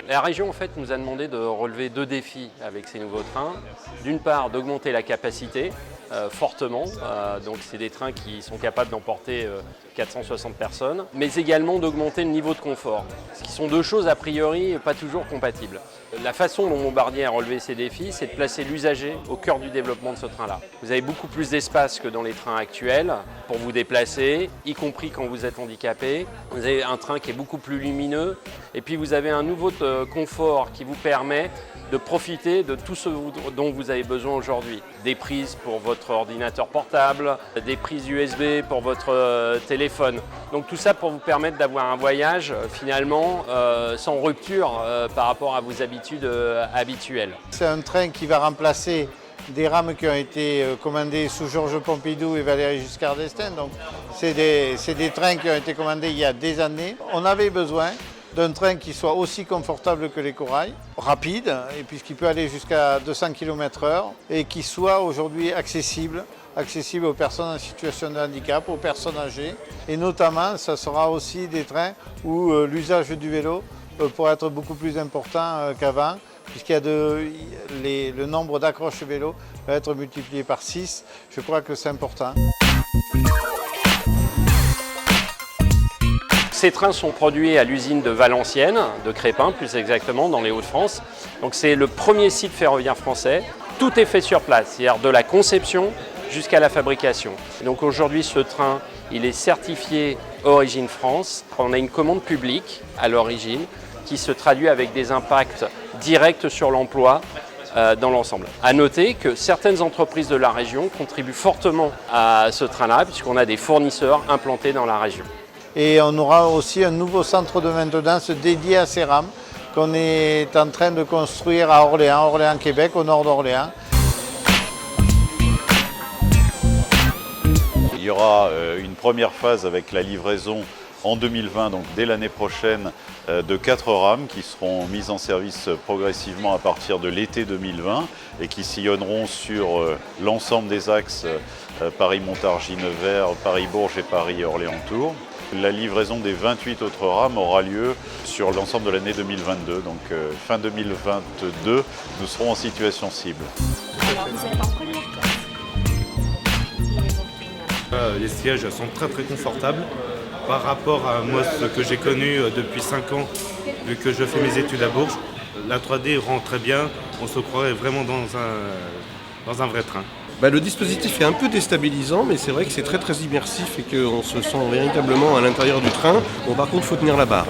La région en fait, nous a demandé de relever deux défis avec ces nouveaux trains. D'une part, d'augmenter la capacité fortement, donc c'est des trains qui sont capables d'emporter 460 personnes, mais également d'augmenter le niveau de confort, ce qui sont deux choses a priori pas toujours compatibles. La façon dont Bombardier a relevé ces défis, c'est de placer l'usager au cœur du développement de ce train-là. Vous avez beaucoup plus d'espace que dans les trains actuels pour vous déplacer, y compris quand vous êtes handicapé. Vous avez un train qui est beaucoup plus lumineux et puis vous avez un nouveau confort qui vous permet de profiter de tout ce dont vous avez besoin aujourd'hui. Des prises pour votre ordinateur portable, des prises USB pour votre téléphone. Donc tout ça pour vous permettre d'avoir un voyage finalement sans rupture par rapport à vos habitudes habituelles. C'est un train qui va remplacer des rames qui ont été commandées sous Georges Pompidou et Valéry Giscard d'Estaing. Donc c'est des trains qui ont été commandés il y a des années. On avait besoin d'un train qui soit aussi confortable que les corails, rapide, et puisqu'il peut aller jusqu'à 200 km/h, et qui soit aujourd'hui accessible aux personnes en situation de handicap, aux personnes âgées. Et notamment, ça sera aussi des trains où l'usage du vélo pourra être beaucoup plus important qu'avant, puisqu'il y a le nombre d'accroches vélo va être multiplié par 6. Je crois que c'est important. Ces trains sont produits à l'usine de Valenciennes, de Crépin plus exactement, dans les Hauts-de-France. Donc c'est le premier site ferroviaire français. Tout est fait sur place, c'est-à-dire de la conception jusqu'à la fabrication. Et donc aujourd'hui, ce train, il est certifié Origine France. On a une commande publique à l'origine qui se traduit avec des impacts directs sur l'emploi dans l'ensemble. À noter que certaines entreprises de la région contribuent fortement à ce train-là, puisqu'on a des fournisseurs implantés dans la région. Et on aura aussi un nouveau centre de maintenance dédié à ces rames qu'on est en train de construire à Orléans, Québec, au nord d'Orléans. Il y aura une première phase avec la livraison en 2020, donc dès l'année prochaine, de 4 rames qui seront mises en service progressivement à partir de l'été 2020 et qui sillonneront sur l'ensemble des axes Paris-Montargis-Nevers, Paris-Bourges et Paris-Orléans-Tours. La livraison des 28 autres rames aura lieu sur l'ensemble de l'année 2022, donc fin 2022, nous serons en situation cible. Alors vous êtes en première classe. Les sièges sont très confortables par rapport à moi ce que j'ai connu depuis 5 ans, vu que je fais mes études à Bourges. La 3D rend très bien, on se croirait vraiment dans un vrai train. Le dispositif est un peu déstabilisant, mais c'est vrai que c'est très immersif et qu'on se sent véritablement à l'intérieur du train. Bon, par contre, il faut tenir la barre.